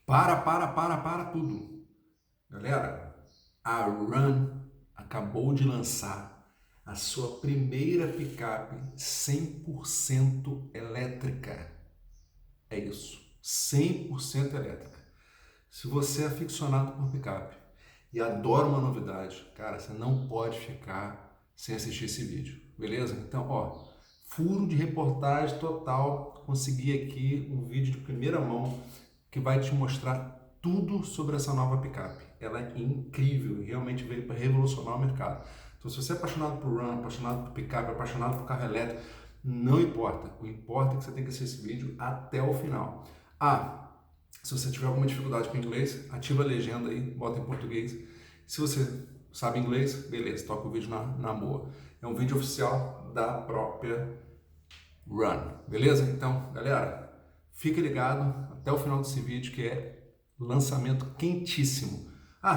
Para tudo. Galera, a Ram acabou de lançar a sua primeira picape 100% elétrica. É isso, 100% elétrica. Se você é aficionado por picape e adora uma novidade, cara, você não pode ficar sem assistir esse vídeo, beleza? Então, ó, furo de reportagem total, consegui aqui um vídeo de primeira mão que vai te mostrar tudo sobre essa nova picape. Ela é incrível e realmente veio para revolucionar o mercado. Então, se você é apaixonado por Ram, apaixonado por picape, apaixonado por carro elétrico, não importa. O importa é que você tem que assistir esse vídeo até o final. Se você tiver alguma dificuldade com inglês, ativa a legenda aí, bota em português. Se você sabe inglês, beleza, toca o vídeo na boa. É um vídeo oficial da própria Ram, beleza? Então, galera, fique ligado até o final desse vídeo, que é lançamento quentíssimo.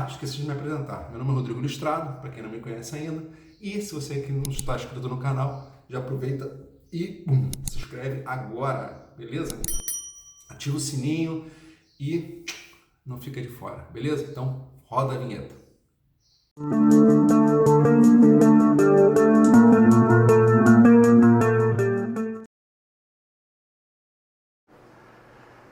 Esqueci de me apresentar. Meu nome é Rodrigo Listrado, para quem não me conhece ainda. E se você aqui não está inscrito no canal, já aproveita e se inscreve agora, beleza? Ativa o sininho e não fica de fora, beleza? Então, roda a vinheta.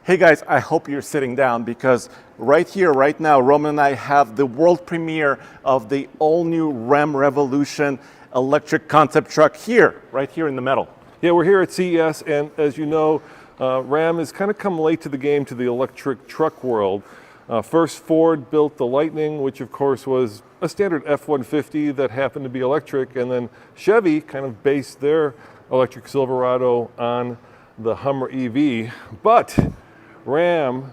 Hey guys, I hope you're sitting down because right here, right now, Roman and I have the world premiere of the all-new Ram Revolution electric concept truck here, right here in the middle. Yeah, we're here at CES, and as you know, Ram has kind of come late to the game to the electric truck world. First, Ford built the Lightning, which of course was a standard F-150 that happened to be electric, and then Chevy kind of based their electric Silverado on the Hummer EV. But Ram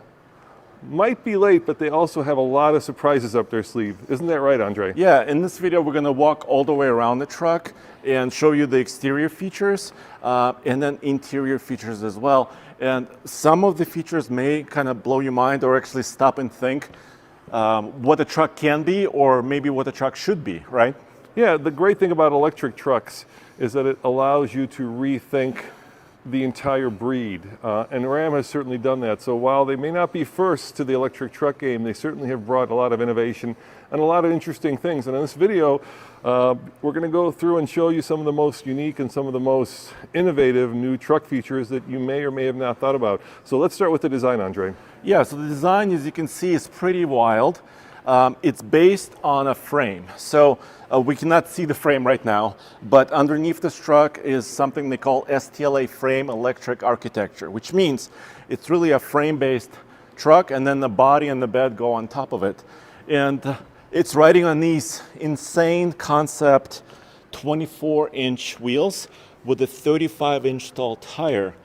might be late, but they also have a lot of surprises up their sleeve. Isn't that right, Andre? Yeah, in this video, we're gonna walk all the way around the truck and show you the exterior features and then interior features as well. And some of the features may kind of blow your mind or actually stop and think what the truck can be or maybe what the truck should be, right? Yeah, the great thing about electric trucks is that it allows you to rethink the entire breed, and Ram has certainly done that. So while they may not be first to the electric truck game, they certainly have brought a lot of innovation and a lot of interesting things. And in this video, we're going to go through and show you some of the most unique and some of the most innovative new truck features that you may or may have not thought about. So let's start with the design, Andre. Yeah, so the design, as you can see, is pretty wild. It's based on a frame. So we cannot see the frame right now, but underneath this truck is something they call STLA frame electric architecture, which means it's really a frame-based truck, and then the body and the bed go on top of it. And it's riding on these insane concept 24-inch wheels with a 35-inch tall tire.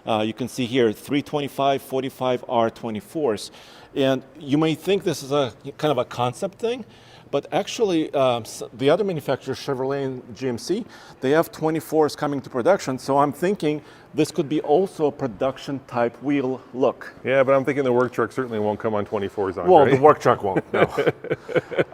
You can see here 325 45 R24s. And you may think this is a kind of a concept thing, but actually the other manufacturers, Chevrolet and GMC, they have 24s coming to production. So I'm thinking this could be also a production type wheel look. Yeah, but I'm thinking the work truck certainly won't come on 24s, Andre. Well, the work truck won't, no.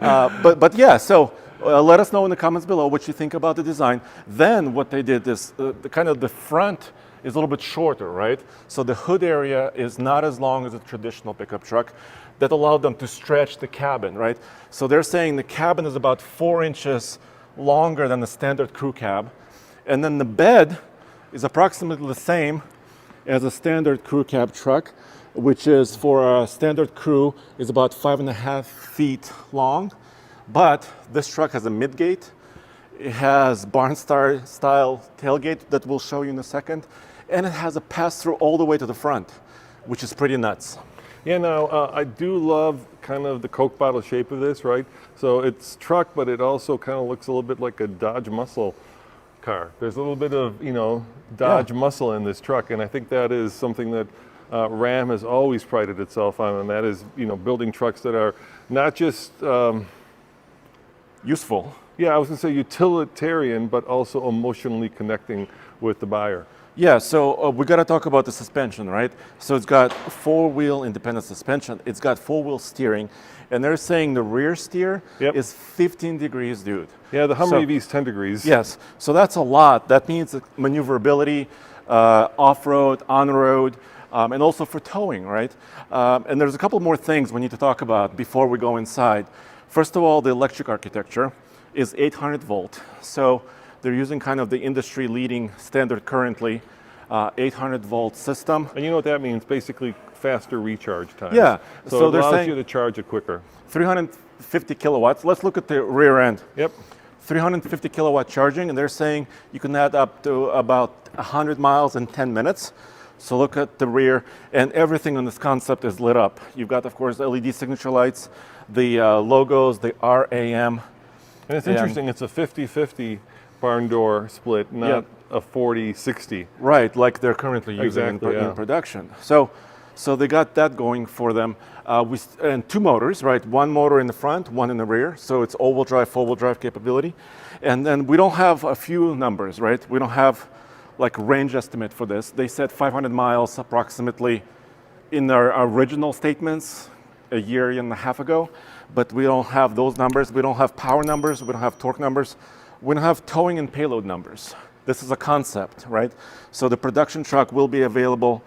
But yeah, so let us know in the comments below what you think about the design. Then what they did is the front is a little bit shorter, right? So the hood area is not as long as a traditional pickup truck. That allowed them to stretch the cabin, right? So they're saying the cabin is about 4 inches longer than the standard crew cab. And then the bed is approximately the same as a standard crew cab truck, which is for a standard crew is about 5.5 feet long. But this truck has a midgate. It has barn style tailgate that we'll show you in a second. And it has a pass-through all the way to the front, which is pretty nuts. Yeah, now I do love kind of the Coke bottle shape of this, right? So it's truck, but it also kind of looks a little bit like a Dodge muscle car. There's a little bit of, Dodge muscle in this truck, and I think that is something that Ram has always prided itself on, and that is, building trucks that are not just useful. Yeah, I was going to say utilitarian, but also emotionally connecting with the buyer. Yeah, so we got to talk about the suspension, right? So it's got four-wheel independent suspension. It's got four-wheel steering, and they're saying the rear steer is 15 degrees, dude. Yeah, the Hummer EV is 10 degrees. Yes, so that's a lot. That means maneuverability, off-road, on-road. and also for towing, right? And there's a couple more things we need to talk about before we go inside. First of all, the electric architecture is 800 volt. So they're using kind of the industry leading standard currently, 800 volt system. And you know what that means? Basically faster recharge time. Yeah. So it they're allows saying you to charge it quicker. 350 kilowatts. Let's look at the rear end. Yep. 350 kilowatt charging, and they're saying you can add up to about 100 miles in 10 minutes. So look at the rear, and everything on this concept is lit up. You've got, of course, LED signature lights, the logos, the RAM. And it's interesting, it's a 50-50 barn door split, not a 40-60. Right, like they're currently using in production. So they got that going for them. And two motors, right? One motor in the front, one in the rear. So it's all-wheel drive, four-wheel drive capability. And then we don't have a few numbers, right? We don't have like range estimate for this. They said 500 miles approximately in their original statements a year and a half ago, but we don't have those numbers. We don't have power numbers. We don't have torque numbers. We don't have towing and payload numbers. This is a concept, right? So the production truck will be available,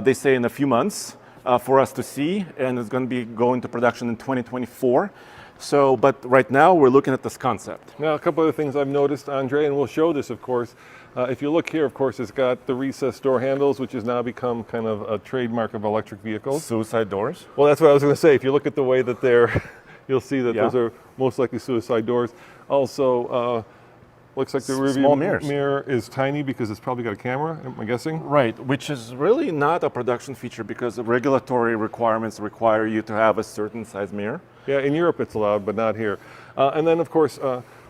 they say, in a few months for us to see, and it's going to be going to production in 2024. So, but right now we're looking at this concept. Now, a couple other things I've noticed, Andre, and we'll show this, of course. If you look here, of course, it's got the recessed door handles, which has now become kind of a trademark of electric vehicles. Suicide doors? Well, that's what I was going to say. If you look at the way that they're, you'll see that those are most likely suicide doors. Also, looks like the rearview mirror is tiny because it's probably got a camera, am I guessing? Right, which is really not a production feature because the regulatory requirements require you to have a certain size mirror. Yeah, in Europe it's allowed, but not here. And then, of course,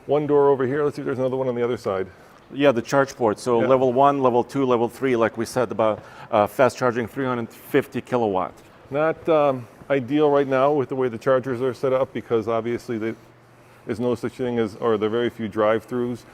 one door over here. Let's see if there's another one on the other side. Yeah, the charge port. So level 1, level 2, level 3, like we said about fast charging, 350 kilowatt. Not ideal right now with the way the chargers are set up because obviously there's no such thing as, or there are very few drive-throughs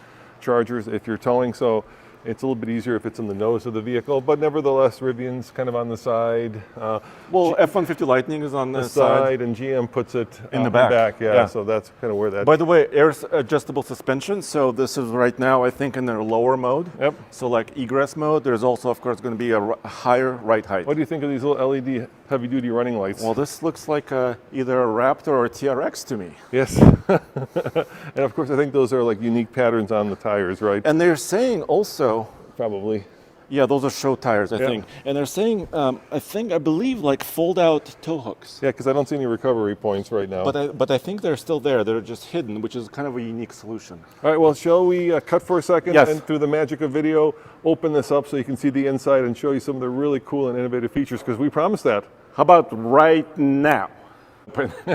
chargers if you're towing. So it's a little bit easier if it's in the nose of the vehicle, but nevertheless, Rivian's kind of on the side. Well, F-150 Lightning is on the side, and GM puts it in the back. Yeah, so that's kind of where that. By the way, air adjustable suspension. So this is right now, I think, in their lower mode. Yep. So like egress mode. There's also, of course, going to be a higher right height. What do you think of these little LED heavy-duty running lights? Well, this looks like either a Raptor or a TRX to me. Yes. And of course, I think those are like unique patterns on the tires, right? And they're saying also. Probably. Yeah, those are show tires, I think. And they're saying, I believe, like fold-out tow hooks. Yeah, because I don't see any recovery points right now. But I think they're still there. They're just hidden, which is kind of a unique solution. All right, well, shall we cut for a second and through the magic of video, open this up so you can see the inside and show you some of the really cool and innovative features, because we promised that. How about right now?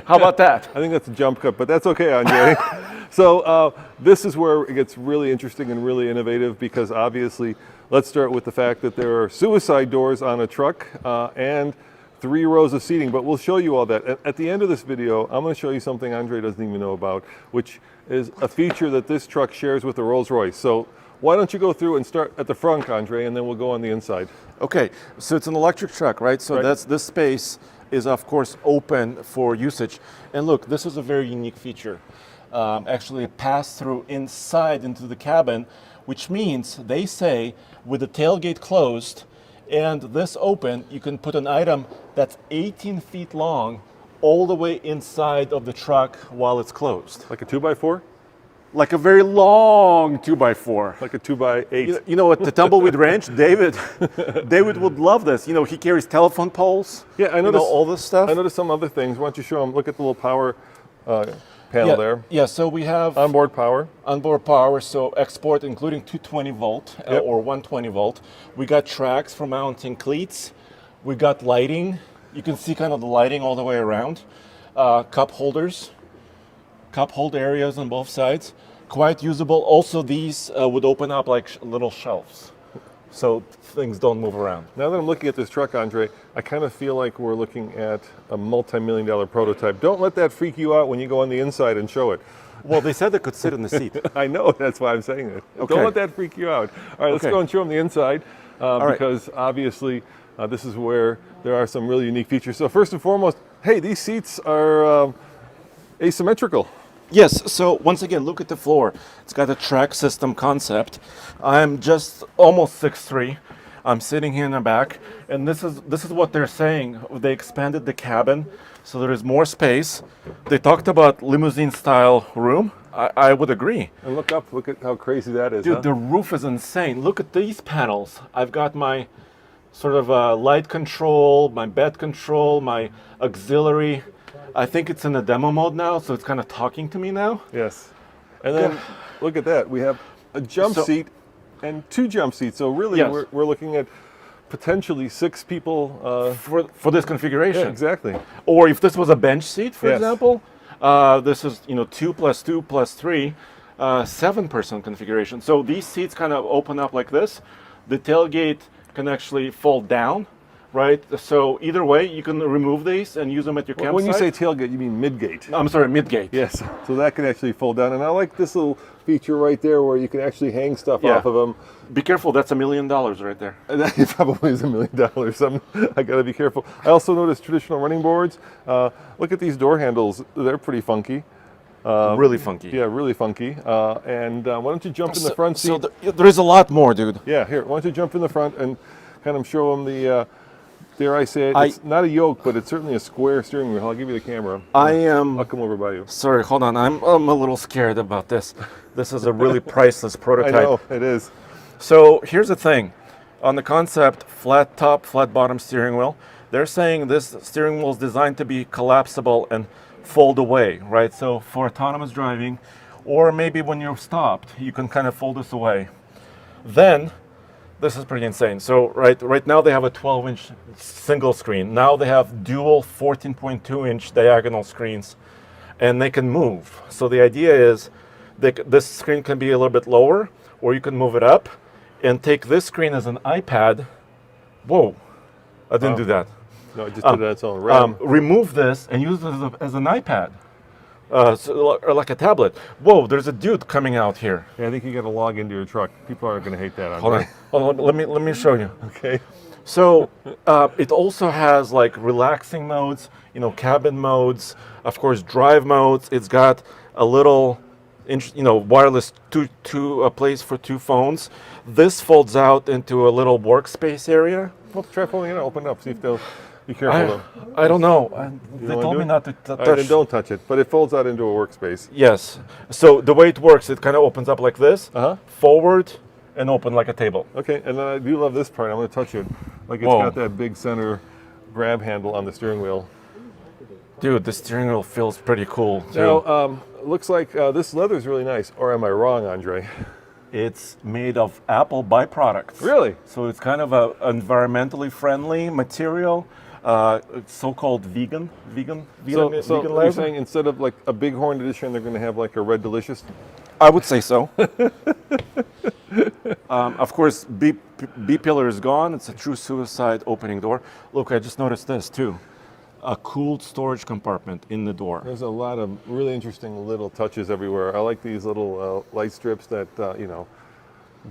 How about that? I think that's a jump cut, but that's okay, Andre. So this is where it gets really interesting and really innovative because obviously, let's start with the fact that there are suicide doors on a truck and 3 rows of seating, but we'll show you all that. At the end of this video, I'm going to show you something Andre doesn't even know about, which is a feature that this truck shares with the Rolls-Royce. So why don't you go through and start at the front, Andre, and then we'll go on the inside. Okay, so it's an electric truck, right? So that's this space is of course open for usage. And look, this is a very unique feature. Actually a pass-through inside into the cabin, which means they say with the tailgate closed and this open, you can put an item that's 18 feet long all the way inside of the truck while it's closed. Like a 2x4? Like a very long 2x4. Like a 2x8. You know, at the Tumbleweed Ranch, David would love this. You know, he carries telephone poles. Yeah, I noticed all this stuff. I noticed some other things. Why don't you show them? Look at the little power panel there. Yeah, so we have onboard power. Onboard power, so export including 220 volt or 120 volt. We got tracks for mounting cleats. We got lighting. You can see kind of the lighting all the way around. Cup holders. Cup hold areas on both sides, quite usable. Also, these would open up like little shelves, so things don't move around. Now that I'm looking at this truck, Andre, I kind of feel like we're looking at a multi-million-dollar prototype. Don't let that freak you out when you go on the inside and show it. Well, they said they could sit in the seat. I know, that's why I'm saying it. Okay. Don't let that freak you out. All right, let's go and show them the inside, because obviously this is where there are some really unique features. So first and foremost, hey, these seats are asymmetrical. Yes, so once again, look at the floor. It's got a track system concept. I'm just almost 6'3". I'm sitting here in the back, and this is what they're saying. They expanded the cabin, so there is more space. They talked about limousine-style room. I would agree. And look at how crazy that is. Dude, huh? the roof is insane. Look at these panels. I've got my sort of light control, my bed control, my auxiliary. I think it's in the demo mode now, so it's kind of talking to me now. Yes. And then look at that. We have a jump seat and 2 jump seats. So really, Yes. we're looking at potentially 6 people. For this configuration. Yeah, exactly. Or if this was a bench seat, for Yes. example, this is 2 + 2 + 3, 7-person configuration. So these seats kind of open up like this. The tailgate can actually fold down, right? So either way, you can remove these and use them at your campsite. When you say tailgate, you mean midgate. I'm sorry, midgate. Yes. So that can actually fold down. And I like this little feature right there where you can actually hang stuff off of them. Be careful, that's $1 million right there. And that probably is $1 million. I got to be careful. I also noticed traditional running boards. Look at these door handles. They're pretty funky. Really funky. Yeah, really funky. And why don't you jump in the front seat? So there is a lot more, dude. Yeah, here. Why don't you jump in the front and kind of show them the, dare I say it, it's not a yoke, but it's certainly a square steering wheel. I'll give you the camera. I'll come over by you. Sorry, hold on. I'm a little scared about this. This is a really priceless prototype. I know, it is. So here's the thing. On the concept, flat top, flat bottom steering wheel, they're saying this steering wheel is designed to be collapsible and fold away, right? So for autonomous driving, or maybe when you're stopped, you can kind of fold this away. Then, this is pretty insane. So right now they have a 12-inch single screen. Now they have dual 14.2-inch diagonal screens, and they can move. So the idea is this screen can be a little bit lower, or you can move it up and take this screen as an iPad. Whoa, I didn't do that. No, it just did it on its own. Remove this and use it as an iPad, or like a tablet. Whoa, there's a dude coming out here. Yeah, I think you got to log into your truck. People aren't going to hate that. Hold on, let me show you. Okay. So it also has like relaxing modes, cabin modes, of course drive modes. It's got a little, wireless place for 2 phones. This folds out into a little workspace area. Well, try folding it. Open it up. See if they'll be careful. I don't know. They wanna told do me it? not to All right, touch. then don't touch it. But it folds out into a workspace. Yes. So the way it works, it kind of opens up like this, Uh-huh. forward, and open like a table. Okay, and then I do love this part. I'm going to touch it. Like it's Whoa. got that big center grab handle on the steering wheel. Dude, the steering wheel feels pretty cool too. Now, looks like this leather is really nice. Or am I wrong, Andre? It's made of Apple byproducts. Really? So it's kind of a environmentally friendly material. It's so-called vegan So vegan you're leather. saying instead of like a Bighorn edition, they're going to have like a Red Delicious? I would say so. Of course, B-pillar is gone. It's a true suicide opening door. Look, I just noticed this too. A cooled storage compartment in the door. There's a lot of really interesting little touches everywhere. I like these little light strips that,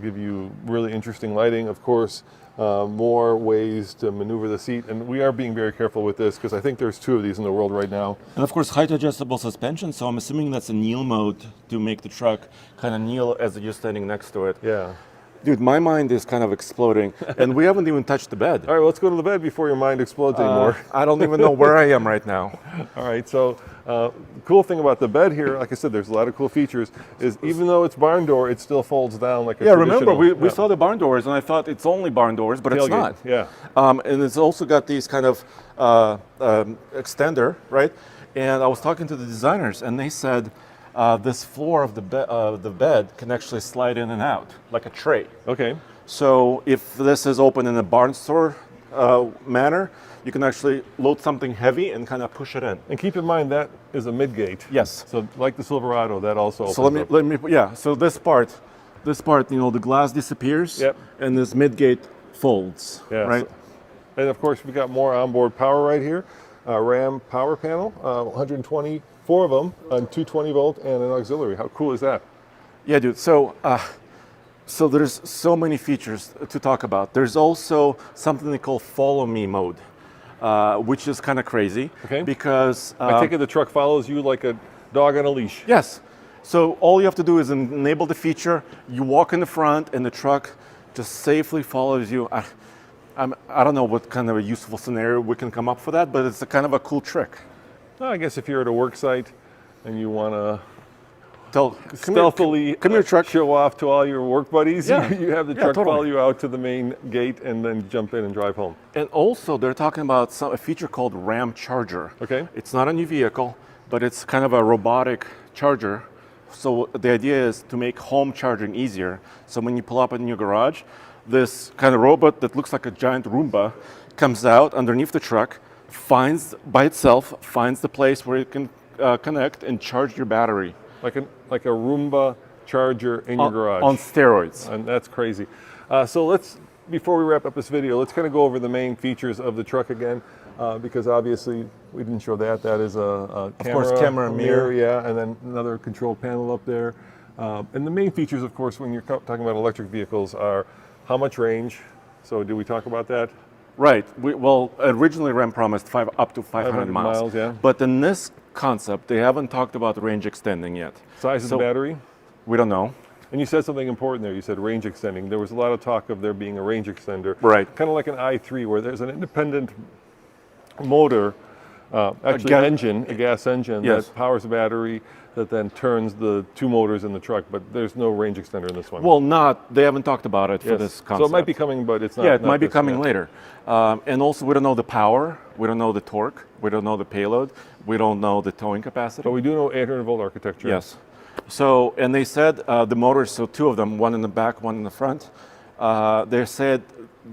give you really interesting lighting. Of course, more ways to maneuver the seat. And we are being very careful with this because I think there's 2 of these in the world right now. And of course, height adjustable suspension. So I'm assuming that's a kneel mode to make the truck kind of kneel as you're standing next to it. Yeah. Dude, my mind is kind of exploding, and we haven't even touched the bed. All right, well, let's go to the bed before your mind explodes anymore. I don't even know where I am right now. All right, so the cool thing about the bed here, like I said, there's a lot of cool features, is even though it's barn door, it still folds down like a Remember, traditional- we saw the barn doors, and I thought it's only barn doors, but it's Tailgate, not. yeah. And it's also got these kind of extender, right? And I was talking to the designers, and they said this floor of the bed can actually slide in and out, like a tray. Okay. So if this is open in a barn store manner, you can actually load something heavy and kind of push it in. And keep in mind that is a midgate. Yes. So like the Silverado, that also opens So up. let me so this part, the glass disappears, Yep. and this midgate folds, Yeah, right? And of course, we've got more onboard power right here. RAM power panel, 124 of them on 220 volt and an auxiliary. How cool is that? Yeah, dude. So there's so many features to talk about. There's also something they call follow me mode, which is kind of crazy. Okay. Because I take it the truck follows you like a dog on a leash. yes. So all you have to do is enable the feature. You walk in the front, and the truck just safely follows you. I don't know what kind of a useful scenario we can come up for that, but it's a kind of a cool trick. Well, I guess if you're at a work site and you want to Stealthily come here, truck. show off to all your work buddies, Yeah. you have the truck follow you out to the main gate and then jump in and drive home. And also, they're talking about a feature called RAM Charger. Okay. It's not a new vehicle, but it's kind of a robotic charger. So the idea is to make home charging easier. So when you pull up in your garage, this kind of robot that looks like a giant Roomba comes out underneath the truck, finds the place where it can connect and charge your battery. Like a Roomba charger in your garage. On steroids. And that's crazy. So before we wrap up this video, let's kind of go over the main features of the truck again, because obviously we didn't show that. That is a camera, of course, camera, mirror. Yeah, and then another control panel up there. And the main features, of course, when you're talking about electric vehicles are how much range. So did we talk about that? Right. Well, originally RAM promised up to 500 miles. Yeah. But in this concept, they haven't talked about range extending yet. Size of the battery? We don't know. And you said something important there. You said range extending. There was a lot of talk of there being a range extender. Right. Kind of like an i3 where there's an independent motor, actually a gas engine that powers the battery that then turns the two motors in the truck, but there's no range extender in this one. Well, they haven't talked about it for this concept. So it might be coming, but it's not. Yeah, it might be coming later. And also, we don't know the power, we don't know the torque, we don't know the payload, we don't know the towing capacity. But we do know 800-volt architecture. Yes. So, and they said the motors, so two of them, one in the back, one in the front, they said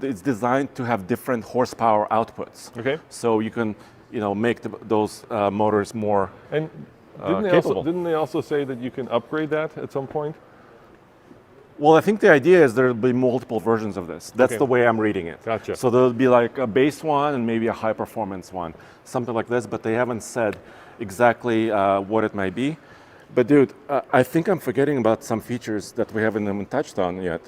it's designed to have different horsepower outputs. Okay. So you can, make those motors more capable. Didn't they also say that you can upgrade that at some point? Well, I think the idea is there'll be multiple versions of this. That's the way I'm reading it. Gotcha. So there'll be like a base one and maybe a high performance one, something like this, but they haven't said exactly what it might be. But dude, I think I'm forgetting about some features that we haven't even touched on yet.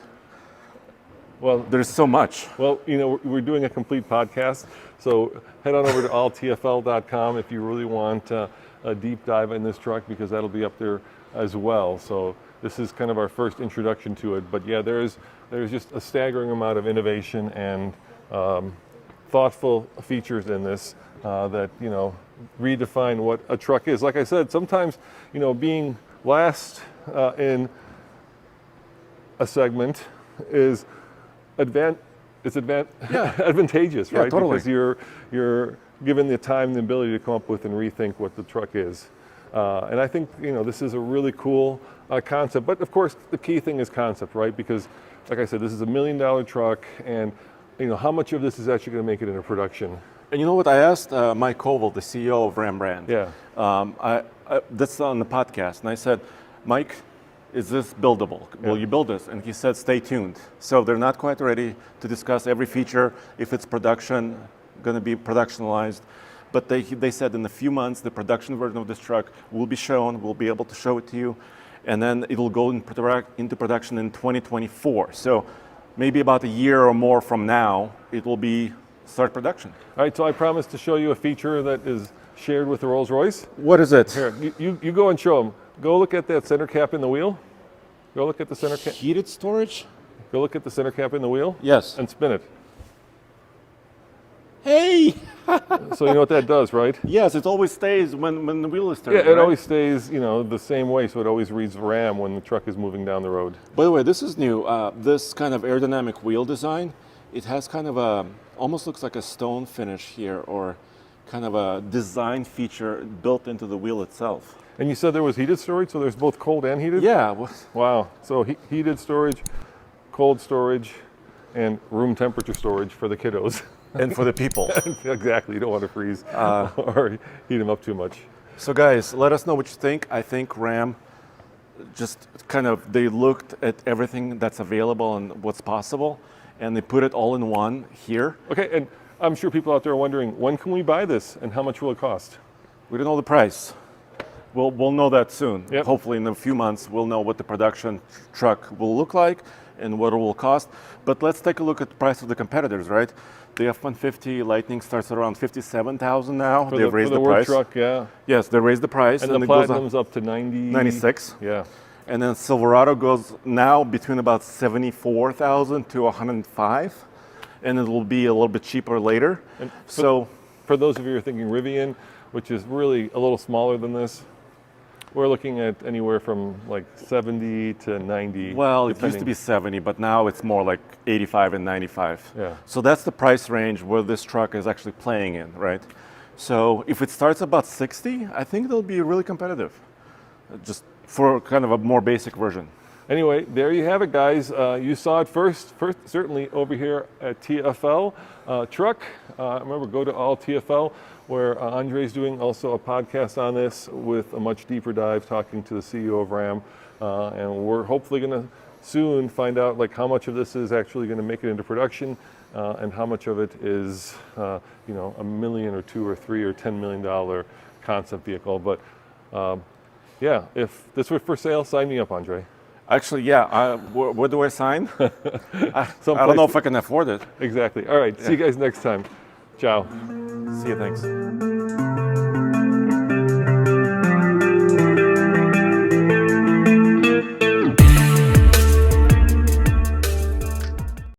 Well, there's so much. Well, we're doing a complete podcast, so head on over to alltfl.com if you really want a deep dive in this truck, because that'll be up there as well. So this is kind of our first introduction to it. But yeah, there's just a staggering amount of innovation and thoughtful features in this that redefine what a truck is. Like I said, sometimes being last in a segment is advantageous, right? Totally. Because you're given the time and the ability to come up with and rethink what the truck is. And I think this is a really cool concept. But of course, the key thing is concept, right? Because, like I said, this is $1 million truck, and how much of this is actually going to make it into production? And you know what? I asked Mike Koval, the CEO of Ram Brand. Yeah. That's on the podcast, and I said, Mike, is this buildable? Will you build this? And he said, stay tuned. So they're not quite ready to discuss every feature, if it's going to be productionalized. But they said in a few months, the production version of this truck will be shown. We'll be able to show it to you. And then it will go into production in 2024. So maybe about a year or more from now, it will start production. All right, so I promised to show you a feature that is shared with the Rolls-Royce. What is it? Here, you go and show them. Go look at that center cap in the wheel. Go look at the center cap. Heated storage? Go look at the center cap in the wheel. Yes. And spin it. Hey! So you know what that does, right? Yes, it always stays when the wheel is turning. Yeah, it always stays, the same way, so it always reads RAM when the truck is moving down the road. By the way, this is new. This kind of aerodynamic wheel design, it has kind of almost looks like a stone finish here, or kind of a design feature built into the wheel itself. And you said there was heated storage, so there's both cold and heated? Yeah. Wow. So heated storage, cold storage, and room temperature storage for the kiddos. And for the people. Exactly. You don't want to freeze or heat them up too much. So guys, let us know what you think. I think Ram just they looked at everything that's available and what's possible, and they put it all in one here. Okay, and I'm sure people out there are wondering, when can we buy this and how much will it cost? We don't know the price. We'll know that soon. Yep. Hopefully in a few months we'll know what the production truck will look like and what it will cost. But let's take a look at the price of the competitors, right? The F-150 Lightning starts at around $57,000 now. They've raised the price. Truck, yeah. Yes, they raised the price. And the Platinum's up to 96. $96. Yeah. And then Silverado goes now between about 74,000 to 105, and it will be a little bit cheaper later. And so for those of you who are thinking Rivian, which is really a little smaller than this, we're looking at anywhere from like 70 to 90. Well, depending. it used to be 70, but now it's more like 85 and 95. Yeah. So that's the price range where this truck is actually playing in, right? So if it starts about 60, I think it'll be really competitive, just for kind of a more basic version. Anyway, there you have it, guys. You saw it first certainly over here at TFL Truck. Remember, go to all TFL, where Andre's doing also a podcast on this with a much deeper dive, talking to the CEO of Ram, and we're hopefully going to soon find out like how much of this is actually going to make it into production, and how much of it is, you know, $1 million or $2 or $3 or $10 million concept vehicle. But yeah, if this were for sale, sign me up, Andre. Actually, yeah. Where do I sign? I don't know if I can afford it. Exactly. All right. See you guys next time. Ciao. See you. Thanks.